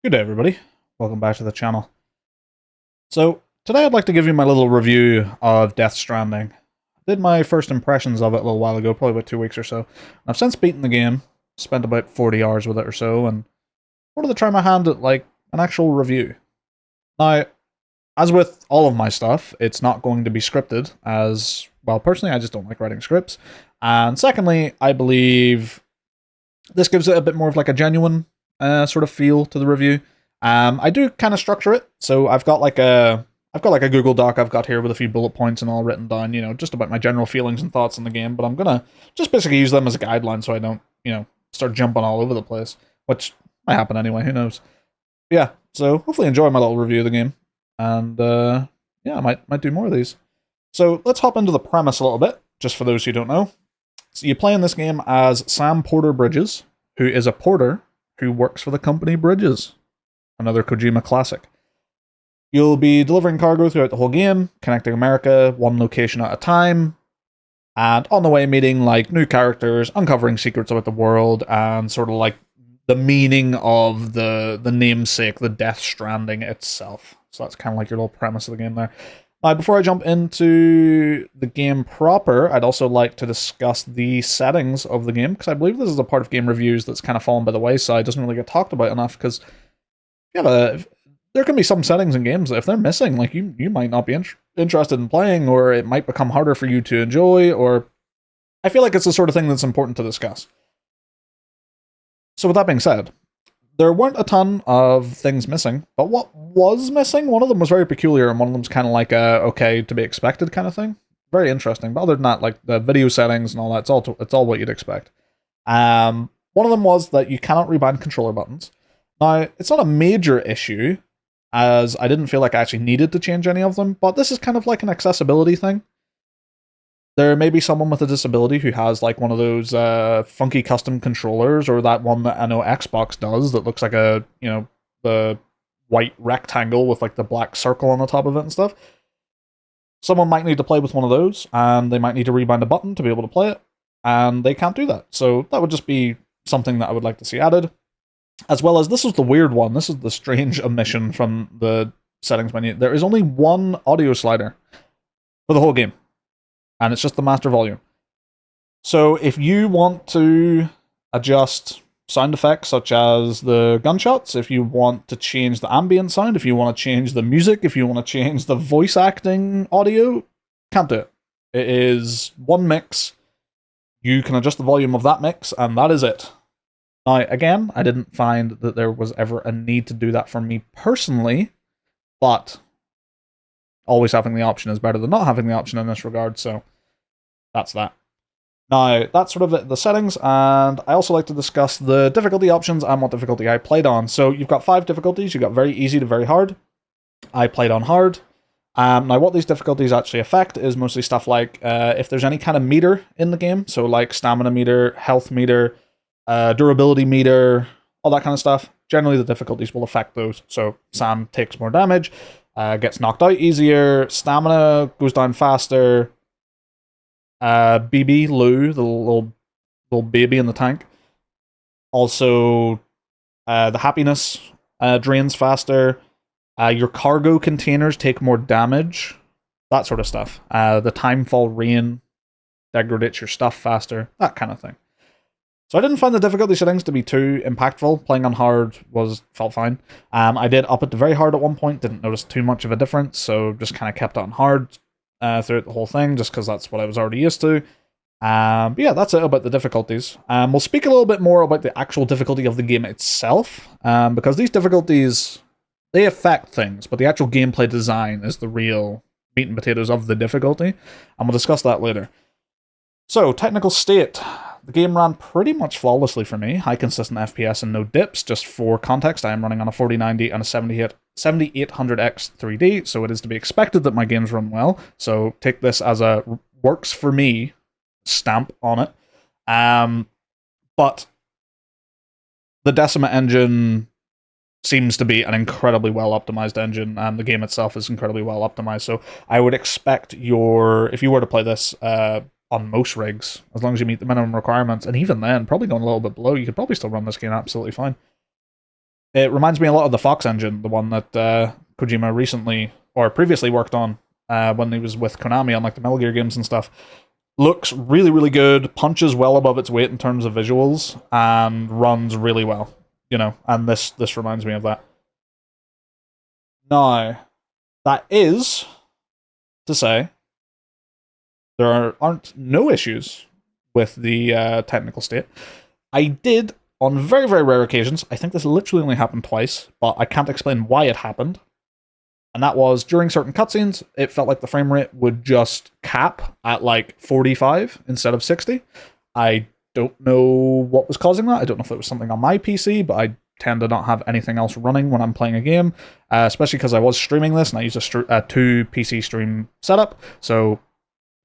Good day, everybody. Welcome back to the channel. So, today I'd like to give you my little review of Death Stranding. I did my first impressions of it a little while ago, probably about 2 weeks or so. I've since beaten the game, spent about 40 hours with it or so, and wanted to try my hand at, like, an actual review. Now, as with all of my stuff, it's not going to be scripted, as, well, personally, I just don't like writing scripts. And secondly, I believe this gives it a bit more of like a genuine sort of feel to the review. I do kind of structure it, so I've got like a Google Doc I've got here with a few bullet points and all written down, just about my general feelings and thoughts on the game. But I'm gonna just basically use them as a guideline so I don't, start jumping all over the place, which might happen anyway. Who knows? Yeah. So hopefully enjoy my little review of the game, and yeah, I might do more of these. So let's hop into the premise a little bit, just for those who don't know. So you play in this game as Sam Porter Bridges, who is a porter who works for the company Bridges, another Kojima classic. You'll be delivering cargo throughout the whole game, connecting America one location at a time, and on the way meeting like new characters, uncovering secrets about the world, and sort of like the meaning of the namesake, the Death Stranding itself. So that's kind of like your little premise of the game there. Before I jump into the game proper, I'd also like to discuss the settings of the game, because I believe this is a part of game reviews that's kind of fallen by the wayside, doesn't really get talked about enough, because there can be some settings in games that if they're missing, like you might not be interested in playing, or it might become harder for you to enjoy, or I feel like it's the sort of thing that's important to discuss. So with that being said, there weren't a ton of things missing, but what was missing, one of them was very peculiar, and one of them's kind of like a okay to be expected kind of thing. Very interesting. But other than that, like the video settings and all that, it's all what you'd expect. One of them was that you cannot rebind controller buttons. Now, it's not a major issue, as I didn't feel like I actually needed to change any of them, but this is kind of like an accessibility thing. There may be someone with a disability who has like one of those funky custom controllers, or that one that I know Xbox does that looks like the white rectangle with like the black circle on the top of it and stuff. Someone might need to play with one of those, and they might need to rebind a button to be able to play it, and they can't do that. So that would just be something that I would like to see added. As well as, this is the weird one, this is the strange omission from the settings menu. There is only one audio slider for the whole game, and it's just the master volume. So if you want to adjust sound effects such as the gunshots, if you want to change the ambient sound, if you want to change the music, if you want to change the voice acting audio, can't do it. It is one mix. You can adjust the volume of that mix, and that is it. Now, again, I didn't find that there was ever a need to do that for me personally, but always having the option is better than not having the option in this regard, so that's that. Now, that's sort of the settings, and I also like to discuss the difficulty options and what difficulty I played on. So you've got 5 difficulties. You've got very easy to very hard. I played on hard. Now, what these difficulties actually affect is mostly stuff like if there's any kind of meter in the game, so like stamina meter, health meter, durability meter, all that kind of stuff. Generally, the difficulties will affect those. So Sam takes more damage, gets knocked out easier, stamina goes down faster. BB, Lou, the little baby in the tank. Also, the happiness drains faster. Your cargo containers take more damage. That sort of stuff. The timefall rain degradates your stuff faster. That kind of thing. So I didn't find the difficulty settings to be too impactful. Playing on hard felt fine. I did up it to very hard at one point. Didn't notice too much of a difference, so just kind of kept it on hard throughout the whole thing, just because that's what I was already used to. But yeah, that's it about the difficulties. We'll speak a little bit more about the actual difficulty of the game itself, because these difficulties, they affect things, but the actual gameplay design is the real meat and potatoes of the difficulty, and we'll discuss that later. So, technical state. The game ran pretty much flawlessly for me. High consistent FPS and no dips. Just for context, I am running on a 4090 and a 7800X 3D, so it is to be expected that my games run well. So take this as a works for me stamp on it. But the Decima engine seems to be an incredibly well-optimized engine, and the game itself is incredibly well-optimized. So I would expect if you were to play this on most rigs, as long as you meet the minimum requirements, and even then, probably going a little bit below, you could probably still run this game absolutely fine. It reminds me a lot of the Fox engine, the one that Kojima recently or previously worked on when he was with Konami on like the Metal Gear games and stuff. Looks really, really good, punches well above its weight in terms of visuals, and runs really well. And this reminds me of that. Now, that is to say, there aren't no issues with the technical state. I did, on very, very rare occasions, I think this literally only happened twice, but I can't explain why it happened. And that was, during certain cutscenes, it felt like the frame rate would just cap at like 45 instead of 60. I don't know what was causing that. I don't know if it was something on my PC, but I tend to not have anything else running when I'm playing a game, especially because I was streaming this and I use a 2 PC stream setup, so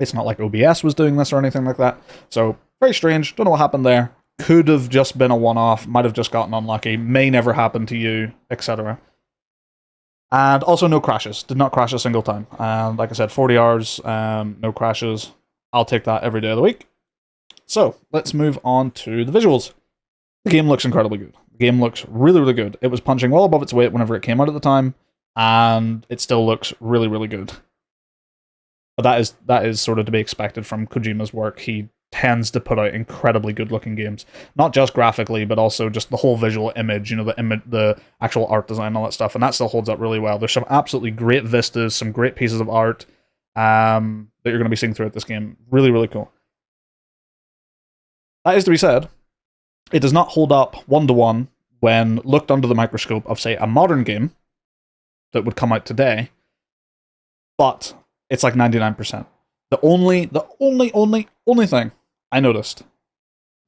it's not like OBS was doing this or anything like that. So, very strange. Don't know what happened there. Could have just been a one-off, might have just gotten unlucky, may never happen to you, etc. And also no crashes. Did not crash a single time. Like I said, 40 hours, no crashes. I'll take that every day of the week. So, let's move on to the visuals. The game looks incredibly good. The game looks really, really good. It was punching well above its weight whenever it came out at the time, and it still looks really, really good. But that is sort of to be expected from Kojima's work. He tends to put out incredibly good-looking games, not just graphically, but also just the whole visual image. The actual art design, all that stuff, and that still holds up really well. There's some absolutely great vistas, some great pieces of art that you're going to be seeing throughout this game. Really, really cool. That is to be said. It does not hold up one-to-one when looked under the microscope of, say, a modern game that would come out today, but it's like 99%. The only thing I noticed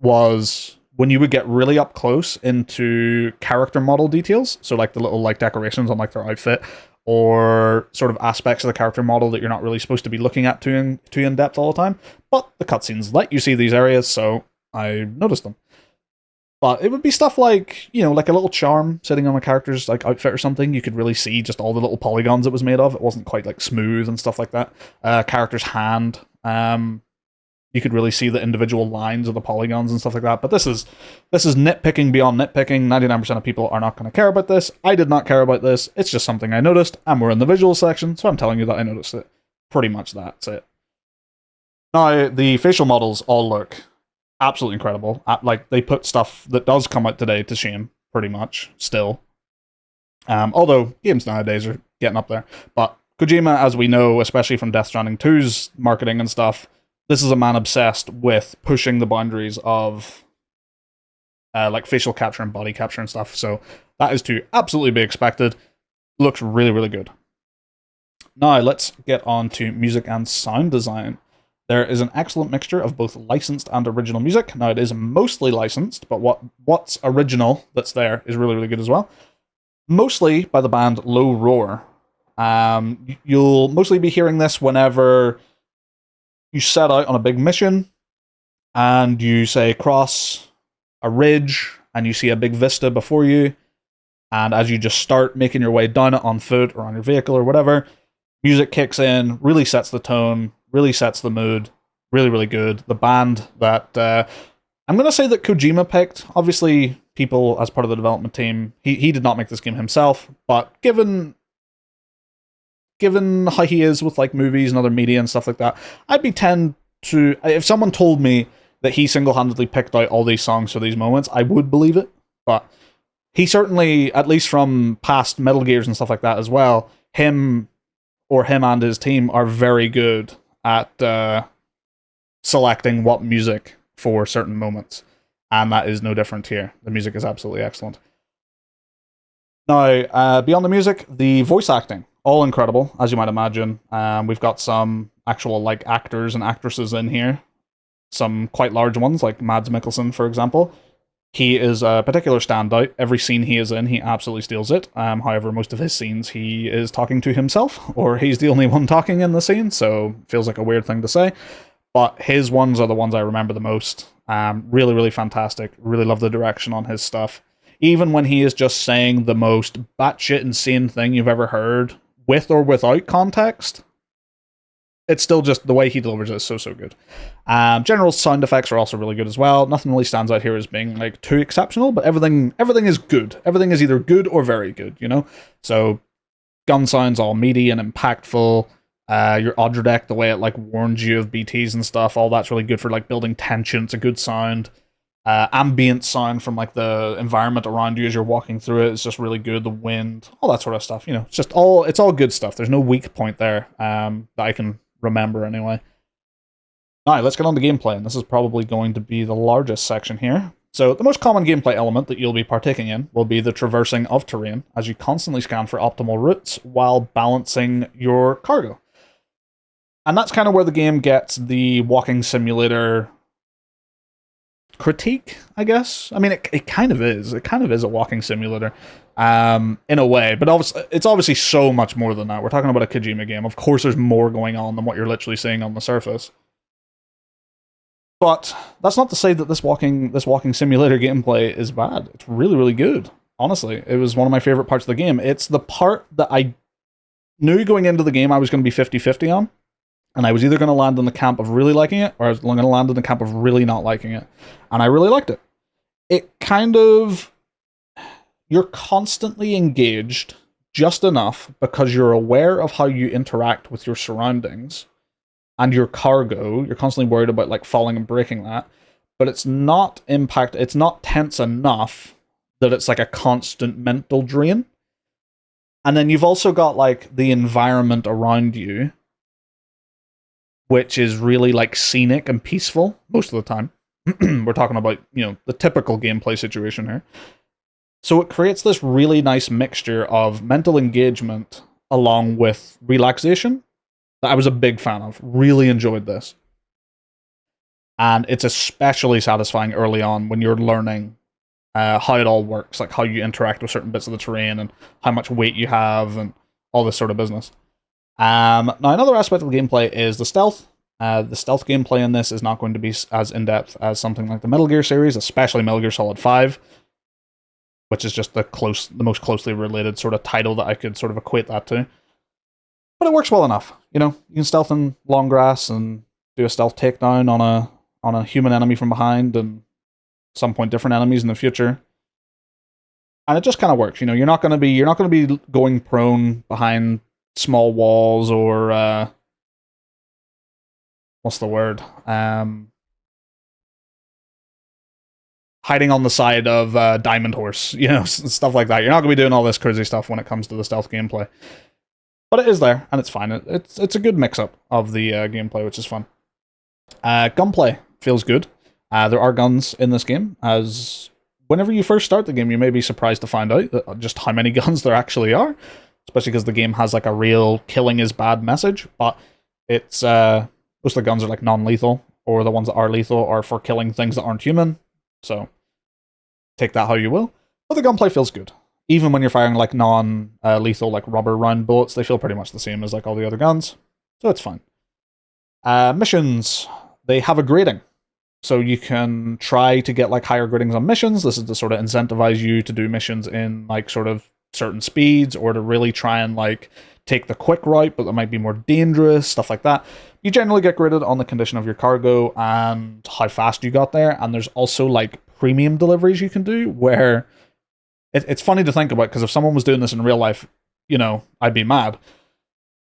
was when you would get really up close into character model details, so like the little like decorations on like their outfit, or sort of aspects of the character model that you're not really supposed to be looking at too in depth all the time, but the cutscenes let you see these areas, so I noticed them. But it would be stuff like, like a little charm sitting on a character's like outfit or something. You could really see just all the little polygons it was made of. It wasn't quite like smooth and stuff like that. Character's hand. You could really see the individual lines of the polygons and stuff like that. But this is nitpicking beyond nitpicking. 99% of people are not going to care about this. I did not care about this. It's just something I noticed, and we're in the visual section, so I'm telling you that I noticed it. Pretty much that's it. Now, the facial models all look absolutely incredible. Like, they put stuff that does come out today to shame, pretty much, still. Although, games nowadays are getting up there. But Kojima, as we know, especially from Death Stranding 2's marketing and stuff, this is a man obsessed with pushing the boundaries of like facial capture and body capture and stuff. So that is to absolutely be expected. Looks really, really good. Now, let's get on to music and sound design. There is an excellent mixture of both licensed and original music. Now, it is mostly licensed, but what's original that's there is really, really good as well. Mostly by the band Low Roar. You'll mostly be hearing this whenever you set out on a big mission and you, say, cross a ridge and you see a big vista before you, and as you just start making your way down it on foot or on your vehicle or whatever, music kicks in, really sets the tone, really sets the mood, really, really good. The band that I'm going to say that Kojima picked, obviously people as part of the development team, he did not make this game himself, but given how he is with like movies and other media and stuff like that, I'd be if someone told me that he single-handedly picked out all these songs for these moments, I would believe it. But he certainly, at least from past Metal Gears and stuff like that as well, him and his team are very good at selecting what music for certain moments. And that is no different here. The music is absolutely excellent. Now, beyond the music, the voice acting, all incredible, as you might imagine. We've got some actual like actors and actresses in here. Some quite large ones, like Mads Mikkelsen, for example. He is a particular standout. Every scene he is in, he absolutely steals it. However, most of his scenes, he is talking to himself, or he's the only one talking in the scene, so it feels like a weird thing to say. But his ones are the ones I remember the most. Really, really fantastic. Really love the direction on his stuff. Even when he is just saying the most batshit insane thing you've ever heard, with or without context, it's still just the way he delivers it is so good. General sound effects are also really good as well. Nothing really stands out here as being like too exceptional, but everything is good. Everything is either good or very good, you know? So gun sounds all meaty and impactful. Your audio deck, the way it like warns you of BTs and stuff, all that's really good for like building tension. It's a good sound. Ambient sound from like the environment around you as you're walking through it is just really good. The wind, all that sort of stuff. You know, it's all good stuff. There's no weak point there that I can remember anyway. Now let's get on to gameplay, and this is probably going to be the largest section here. So the most common gameplay element that you'll be partaking in will be the traversing of terrain as you constantly scan for optimal routes while balancing your cargo. And that's kind of where the game gets the walking simulator critique, I guess. I mean, it kind of is. It kind of is a walking simulator, in a way. But it's obviously so much more than that. We're talking about a Kojima game. Of course, there's more going on than what you're literally seeing on the surface. But that's not to say that this walking simulator gameplay is bad. It's really, really good. Honestly, it was one of my favorite parts of the game. It's the part that I knew going into the game I was going to be 50-50 on. And I was either going to land in the camp of really liking it, or I was going to land in the camp of really not liking it. And I really liked it. It kind of... You're constantly engaged just enough because you're aware of how you interact with your surroundings and your cargo. You're constantly worried about like falling and breaking that. But it's not tense enough that it's like a constant mental drain. And then you've also got like the environment around you, which is really like scenic and peaceful most of the time. We're talking about, you know, the typical gameplay situation here. So it creates this really nice mixture of mental engagement along with relaxation that I was a big fan of. Really enjoyed this. And it's especially satisfying early on when you're learning how it all works, like how you interact with certain bits of the terrain and how much weight you have and all this sort of business. Now, another aspect of the gameplay is the stealth. The stealth gameplay in this is not going to be as in-depth as something like the Metal Gear series, especially Metal Gear Solid 5, which is just the most closely related sort of title that I could sort of equate that to. But it works well enough. You know, you can stealth in long grass and do a stealth takedown on a human enemy from behind, and at some point different enemies in the future. And it just kind of works. You know, you're not going to be going prone behind small walls or what's the word? Hiding on the side of Diamond Horse, you know, stuff like that. You're not going to be doing all this crazy stuff when it comes to the stealth gameplay. But it is there, and it's fine. It's a good mix-up of the gameplay, which is fun. Gunplay feels good. There are guns in this game, as whenever you first start the game, you may be surprised to find out just how many guns there actually are. Especially because the game has like a real killing is bad message, but it's most of the guns are like non-lethal, or the ones that are lethal are for killing things that aren't human. So take that how you will. But the gunplay feels good. Even when you're firing like non-lethal, like rubber round bullets, they feel pretty much the same as like all the other guns. So it's fine. Missions, they have a grading. So you can try to get like higher gradings on missions. This is to sort of incentivize you to do missions in like sort of certain speeds, or to really try and like take the quick route, but that might be more dangerous, stuff like that. You generally get graded on the condition of your cargo and how fast you got there. And there's also like premium deliveries you can do where it's funny to think about, because if someone was doing this in real life, you know, I'd be mad.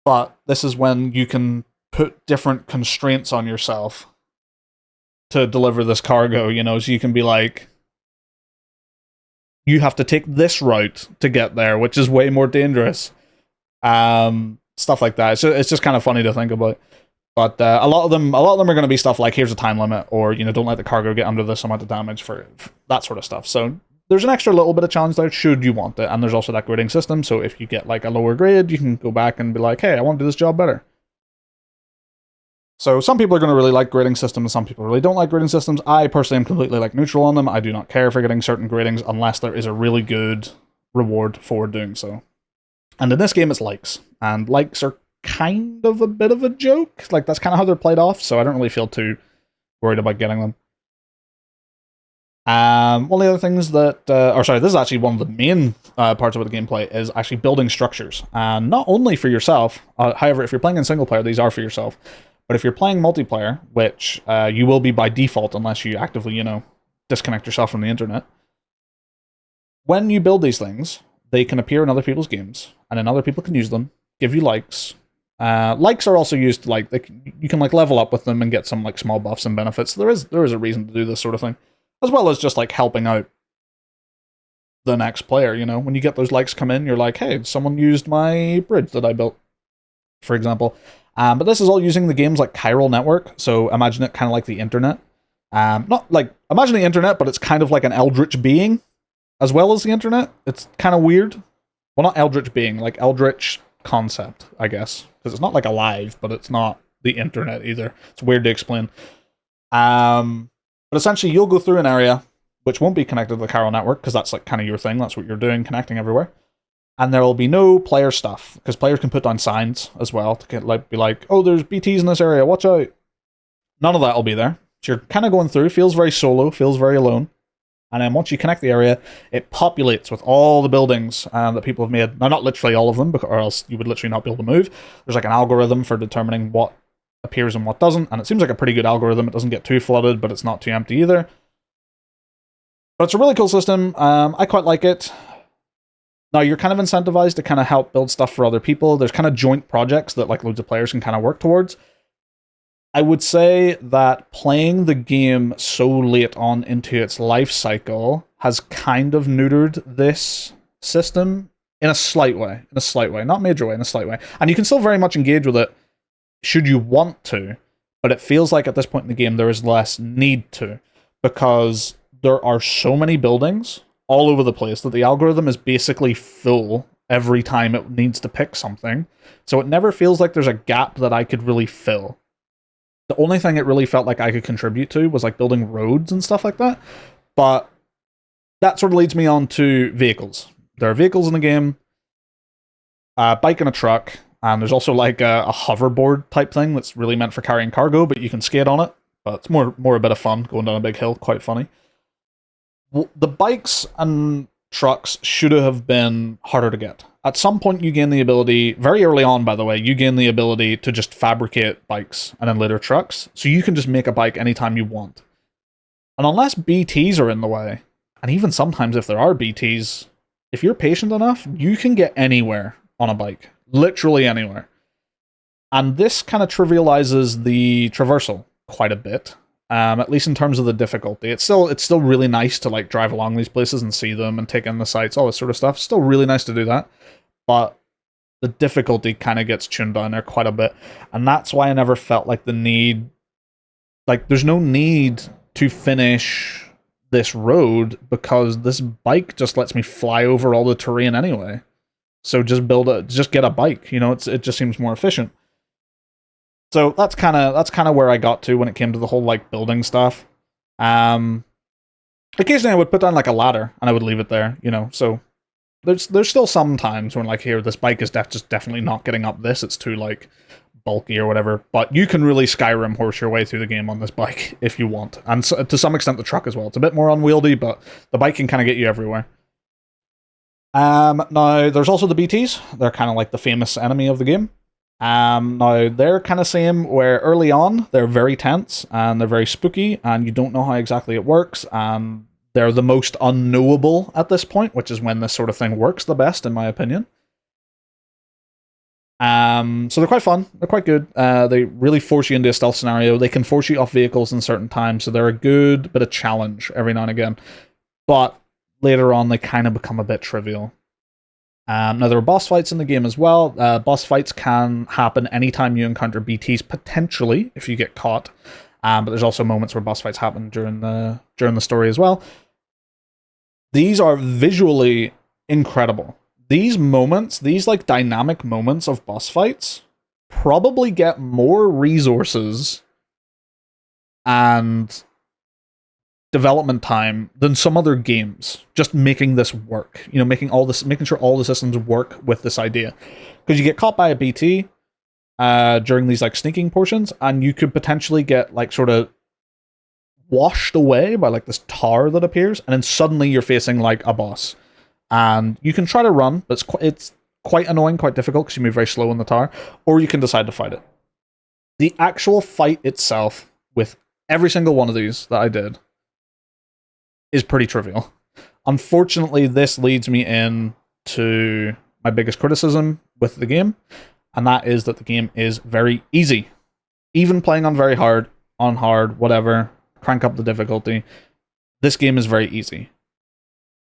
But this is when you can put different constraints on yourself to deliver this cargo, you know, so you can be like, you have to take this route to get there, which is way more dangerous. Stuff like that. So it's just kind of funny to think about. But a lot of them are going to be stuff like, here's a time limit, or, you know, don't let the cargo get under this amount of damage, for that sort of stuff. So there's an extra little bit of challenge there, should you want it. And there's also that grading system, so if you get like a lower grade, you can go back and be like, hey, I want to do this job better. So some people are going to really like grading systems, some people really don't like grading systems. I personally am completely like neutral on them. I do not care for getting certain gradings unless there is a really good reward for doing so. And in this game, it's likes. And likes are kind of a bit of a joke. Like, that's kind of how they're played off, so I don't really feel too worried about getting them. One of the other things that, or sorry, this is actually one of the main parts of the gameplay is actually building structures, and not only for yourself. However, if you're playing in single player, these are for yourself. But if you're playing multiplayer, which you will be by default unless you actively, disconnect yourself from the internet, when you build these things, they can appear in other people's games, and then other people can use them, give you likes. Likes are also used to, you can level up with them and get some small buffs and benefits. So there is a reason to do this sort of thing, as well as just helping out the next player. When you get those likes come in, you're like, hey, someone used my bridge that I built, for example. But this is all using the game's chiral network, so imagine it kind of like the internet. Not imagine the internet, but it's kind of like an eldritch being, as well as the internet. It's kind of weird. Well, not eldritch being, eldritch concept, I guess, because it's not alive, but it's not the internet either. It's weird to explain. But essentially, you'll go through an area which won't be connected to the chiral network, because that's kind of your thing. That's what you're doing, connecting everywhere. And there will be no player stuff, because players can put down signs as well to be like, oh, there's BTs in this area, watch out. None of that will be there. So you're kind of going through, feels very solo, feels very alone. And then once you connect the area, it populates with all the buildings that people have made. Now, not literally all of them, or else you would literally not be able to move. There's an algorithm for determining what appears and what doesn't, and it seems like a pretty good algorithm. It doesn't get too flooded, but it's not too empty either. But it's a really cool system. I quite like it. Now, you're kind of incentivized to kind of help build stuff for other people. There's kind of joint projects that loads of players can kind of work towards. I would say that playing the game so late on into its life cycle has kind of neutered this system in a slight way. Not major way, in a slight way. And you can still very much engage with it should you want to, but it feels like at this point in the game there is less need to, because there are so many buildings all over the place that the algorithm is basically full every time it needs to pick something. So it never feels like there's a gap that I could really fill. The only thing it really felt like I could contribute to was building roads and stuff like that. But that sort of leads me on to vehicles. There are vehicles in the game, a bike and a truck, and there's also a hoverboard type thing that's really meant for carrying cargo, but you can skate on it. But it's more a bit of fun going down a big hill, quite funny. The bikes and trucks should have been harder to get. At some point, you gain the ability, very early on, by the way, you gain the ability to just fabricate bikes and then later trucks. So you can just make a bike anytime you want. And unless BTs are in the way, and even sometimes if there are BTs, if you're patient enough, you can get anywhere on a bike. Literally anywhere. And this kind of trivializes the traversal quite a bit. At least in terms of the difficulty. It's still really nice to drive along these places and see them and take in the sights, all this sort of stuff. It's still really nice to do that. But the difficulty kind of gets tuned down there quite a bit. And that's why I never felt the need... there's no need to finish this road, because this bike just lets me fly over all the terrain anyway. So just get a bike, it just seems more efficient. So that's kind of where I got to when it came to the whole building stuff. Occasionally I would put down a ladder and I would leave it there, So there's still some times when here this bike is just definitely not getting up this. It's too bulky or whatever. But you can really Skyrim horse your way through the game on this bike if you want, and so, to some extent the truck as well. It's a bit more unwieldy, but the bike can kind of get you everywhere. Now there's also the BTs. They're kind of the famous enemy of the game. Now they're kind of same, where early on they're very tense and they're very spooky and you don't know how exactly it works, and they're the most unknowable at this point, which is when this sort of thing works the best, in my opinion. So they're quite fun, they're quite good, they really force you into a stealth scenario, they can force you off vehicles in certain times, so they're a good bit of challenge every now and again, but later on they kind of become a bit trivial. Now, there are boss fights in the game as well. Boss fights can happen anytime you encounter BTs, potentially, if you get caught. But there's also moments where boss fights happen during the story as well. These are visually incredible. These moments, these dynamic moments of boss fights, probably get more resources and development time than some other games, just making this work, making sure all the systems work with this idea, because you get caught by a BT during these sneaking portions, and you could potentially get sort of washed away by like this tar that appears, and then suddenly you're facing like a boss. And you can try to run, but it's quite annoying, quite difficult because you move very slow in the tar, or you can decide to fight it. The actual fight itself, with every single one of these that I did, is pretty trivial. Unfortunately, this leads me in to my biggest criticism with the game, and that is that the game is very easy. Even playing on very hard, whatever, crank up the difficulty, this game is very easy.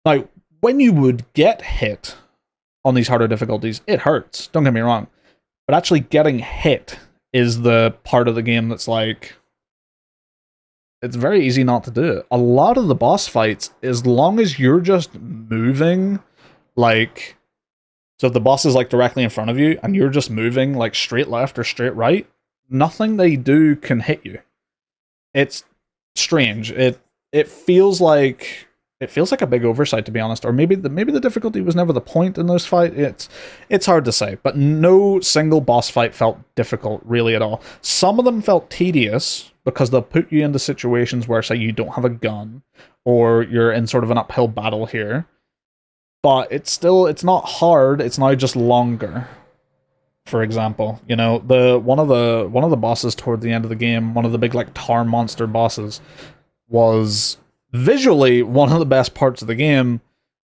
Now, when you would get hit on these harder difficulties, it hurts, don't get me wrong. But actually getting hit is the part of the game that's like, it's very easy not to do it. A lot of the boss fights, as long as you're just moving, like, so if the boss is like directly in front of you and you're just moving like straight left or straight right, nothing they do can hit you. It's strange. It feels like a big oversight, to be honest, or maybe the difficulty was never the point in those fights. It's hard to say, but no single boss fight felt difficult really at all. Some of them felt tedious because they'll put you into situations where, say, you don't have a gun or you're in sort of an uphill battle here. But it's not hard. It's now just longer. For example, you know, one of the bosses toward the end of the game, one of the big like tar monster bosses, was visually one of the best parts of the game.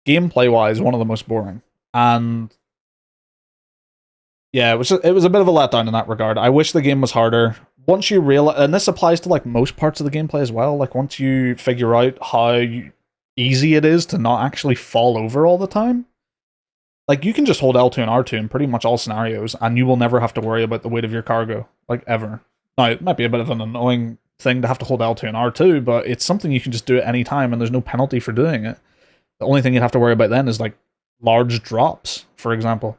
Gameplay wise, one of the most boring. And yeah, it was a bit of a letdown in that regard. I wish the game was harder. Once you realize, and this applies to like most parts of the gameplay as well. Like once you figure out how easy it is to not actually fall over all the time. Like, you can just hold L2 and R2 in pretty much all scenarios, and you will never have to worry about the weight of your cargo, like, ever. Now, it might be a bit of an annoying thing to have to hold L2 and R2, but it's something you can just do at any time, and there's no penalty for doing it. The only thing you'd have to worry about then is, like, large drops, for example.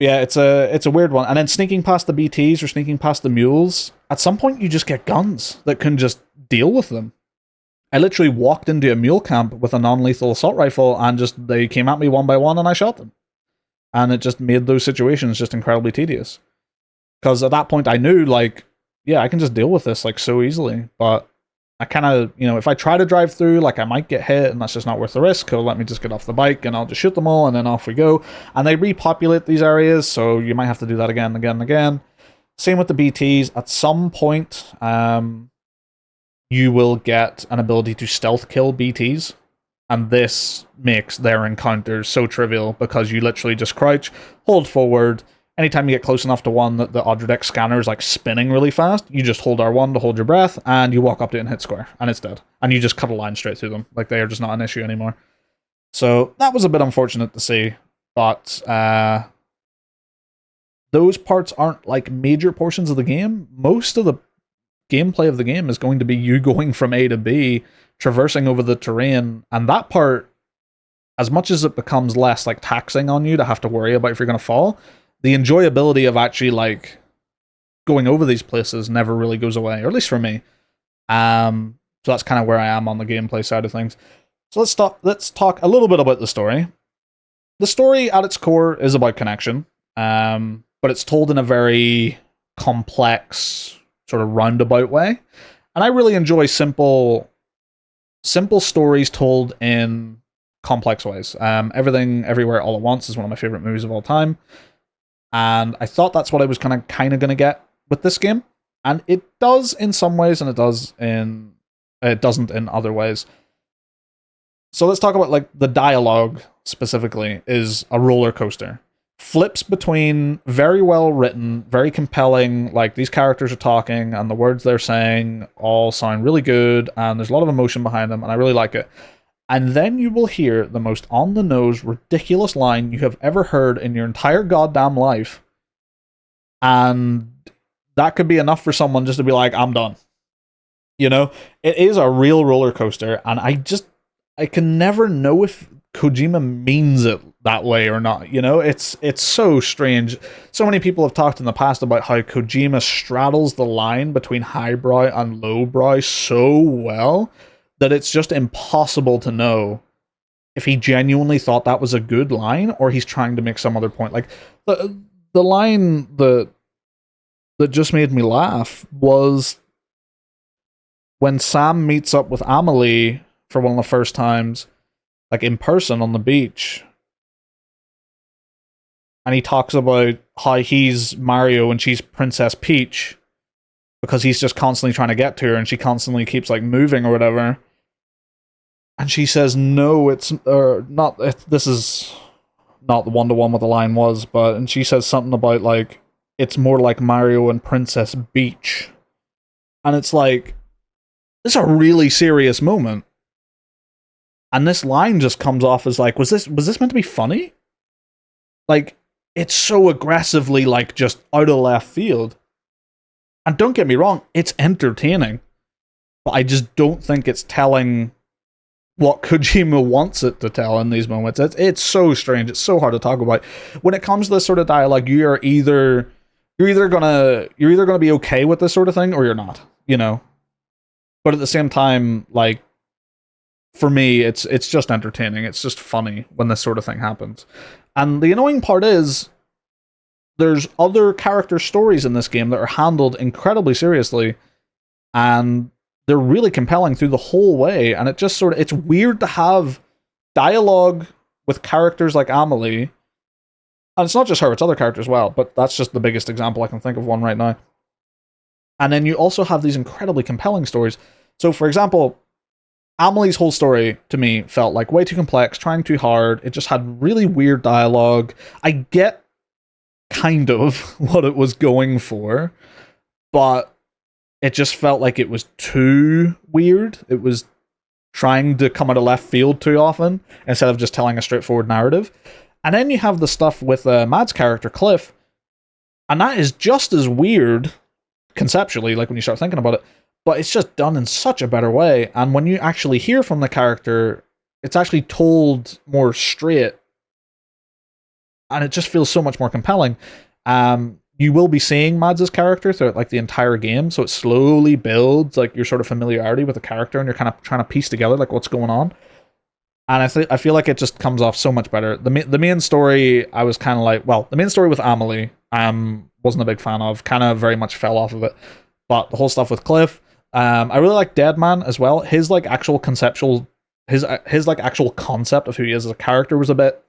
Yeah, it's a weird one. And then sneaking past the BTs or sneaking past the mules, at some point you just get guns that can just deal with them. I literally walked into a mule camp with a non-lethal assault rifle and just they came at me one by one and I shot them. And it just made those situations just incredibly tedious. Because at that point I knew, like, yeah, I can just deal with this like so easily. But I kind of, you know, if I try to drive through, like, I might get hit and that's just not worth the risk. So let me just get off the bike and I'll just shoot them all and then off we go. And they repopulate these areas, so you might have to do that again and again and again. Same with the BTs. At some point, you will get an ability to stealth kill BTs, and this makes their encounters so trivial because you literally just crouch, hold forward. Anytime you get close enough to one that the Audiodeck scanner is like spinning really fast, you just hold R1 to hold your breath, and you walk up to it and hit square, and it's dead. And you just cut a line straight through them. Like, they are just not an issue anymore. So that was a bit unfortunate to see, but those parts aren't like major portions of the game. Most of the gameplay of the game is going to be you going from A to B, traversing over the terrain, and that part, as much as it becomes less like taxing on you to have to worry about if you're going to fall, the enjoyability of actually like going over these places never really goes away, or at least for me. So that's kind of where I am on the gameplay side of things. So let's talk a little bit about the story. The story at its core is about connection, but it's told in a very complex, sort of roundabout way. And I really enjoy simple stories told in complex ways. Everything, Everywhere, All at Once is one of my favorite movies of all time. And I thought that's what I was kind of going to get with this game. And it does in some ways, and it doesn't in other ways. So let's talk about, like, the dialogue specifically is a roller coaster. Flips between very well written, very compelling, like, these characters are talking and the words they're saying all sound really good and there's a lot of emotion behind them and I really like it. And then you will hear the most on-the-nose, ridiculous line you have ever heard in your entire goddamn life. And that could be enough for someone just to be like, I'm done. You know? It is a real roller coaster, and I can never know if Kojima means it that way or not. You know, it's so strange. So many people have talked in the past about how Kojima straddles the line between highbrow and lowbrow so well that it's just impossible to know if he genuinely thought that was a good line or he's trying to make some other point. Like, the line that just made me laugh was when Sam meets up with Amelie for one of the first times, like in person on the beach, and he talks about how he's Mario and she's Princess Peach because he's just constantly trying to get to her and she constantly keeps like moving or whatever. And she says, no, it's not. This is not the one-to-one what the line was, but and she says something about like it's more like Mario and Princess Beach, and it's like this is a really serious moment, and this line just comes off as like was this meant to be funny? Like it's so aggressively like just out of left field, and don't get me wrong, it's entertaining, but I just don't think it's telling what Kojima wants it to tell in these moments. It's so strange. It's so hard to talk about. When it comes to this sort of dialogue, you're either gonna be okay with this sort of thing or you're not, you know. But at the same time, like for me, it's just entertaining. It's just funny when this sort of thing happens. And the annoying part is there's other character stories in this game that are handled incredibly seriously, and they're really compelling through the whole way, and it just sort of, it's weird to have dialogue with characters like Amelie, and it's not just her, it's other characters as well, but that's just the biggest example I can think of one right now. And then you also have these incredibly compelling stories. So, for example, Amelie's whole story, to me, felt like way too complex, trying too hard, it just had really weird dialogue. I get kind of what it was going for, but it just felt like it was too weird. It was trying to come out of left field too often instead of just telling a straightforward narrative. And then you have the stuff with Mads' character, Cliff, and that is just as weird conceptually, like when you start thinking about it, but it's just done in such a better way. And when you actually hear from the character, it's actually told more straight, and it just feels so much more compelling. You will be seeing Mads' character throughout like the entire game, so it slowly builds like your sort of familiarity with the character, and you're kind of trying to piece together like what's going on. And I feel like it just comes off so much better. The main story, I was kind of like, well, the main story with Amelie, wasn't a big fan of. Kind of very much fell off of it. But the whole stuff with Cliff, I really like Deadman as well. His like actual conceptual, his like actual concept of who he is as a character was a bit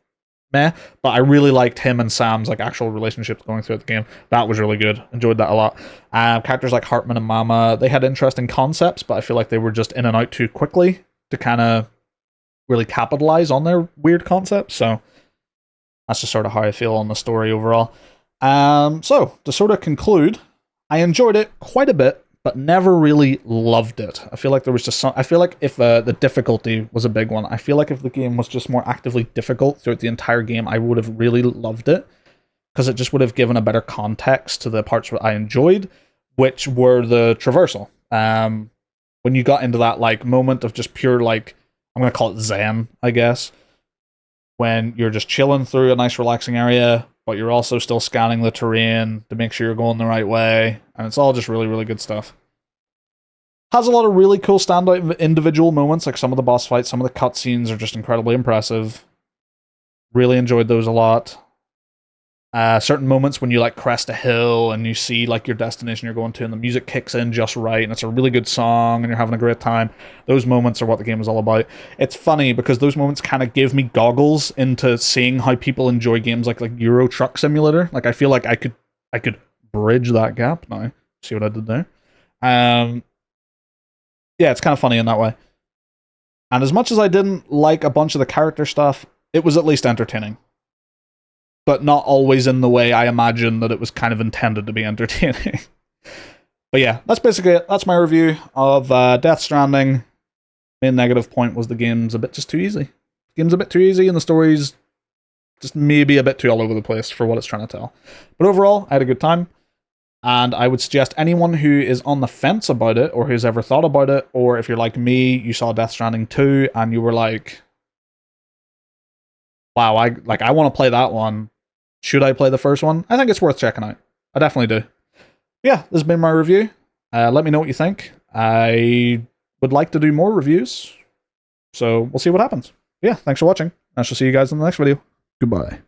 meh, but I really liked him and Sam's like actual relationships going through the game. That was really good. Enjoyed that a lot. Characters like Hartman and Mama, they had interesting concepts, but I feel like they were just in and out too quickly to kind of really capitalize on their weird concepts. So that's just sort of how I feel on the story overall. So to sort of conclude, I enjoyed it quite a bit, but never really loved it. I feel like there was just some, I feel like if the difficulty was a big one, I feel like if the game was just more actively difficult throughout the entire game, I would have really loved it, because it just would have given a better context to the parts that I enjoyed, which were the traversal. When you got into that like moment of just pure like, I'm going to call it zen, I guess, when you're just chilling through a nice relaxing area, but you're also still scanning the terrain to make sure you're going the right way, and it's all just really, really good stuff. Has a lot of really cool standout individual moments, like some of the boss fights, some of the cutscenes are just incredibly impressive. Really enjoyed those a lot. Certain moments when you like crest a hill and you see like your destination you're going to, and the music kicks in just right, and it's a really good song, and you're having a great time. Those moments are what the game is all about. It's funny because those moments kind of give me goggles into seeing how people enjoy games like Euro Truck Simulator. Like I feel like I could bridge that gap now. See what I did there? Yeah, it's kind of funny in that way. And as much as I didn't like a bunch of the character stuff, it was at least entertaining. But not always in the way I imagined that it was kind of intended to be entertaining. But yeah, that's basically it. That's my review of Death Stranding. Main negative point was the game's a bit just too easy. The game's a bit too easy, and the story's just maybe a bit too all over the place for what it's trying to tell. But overall, I had a good time. And I would suggest anyone who is on the fence about it, or who's ever thought about it, or if you're like me, you saw Death Stranding 2, and you were like, wow, I want to play that one. Should I play the first one? I think it's worth checking out. I definitely do. Yeah, this has been my review. Let me know what you think. I would like to do more reviews, so we'll see what happens. Yeah, thanks for watching. I shall see you guys in the next video. Goodbye.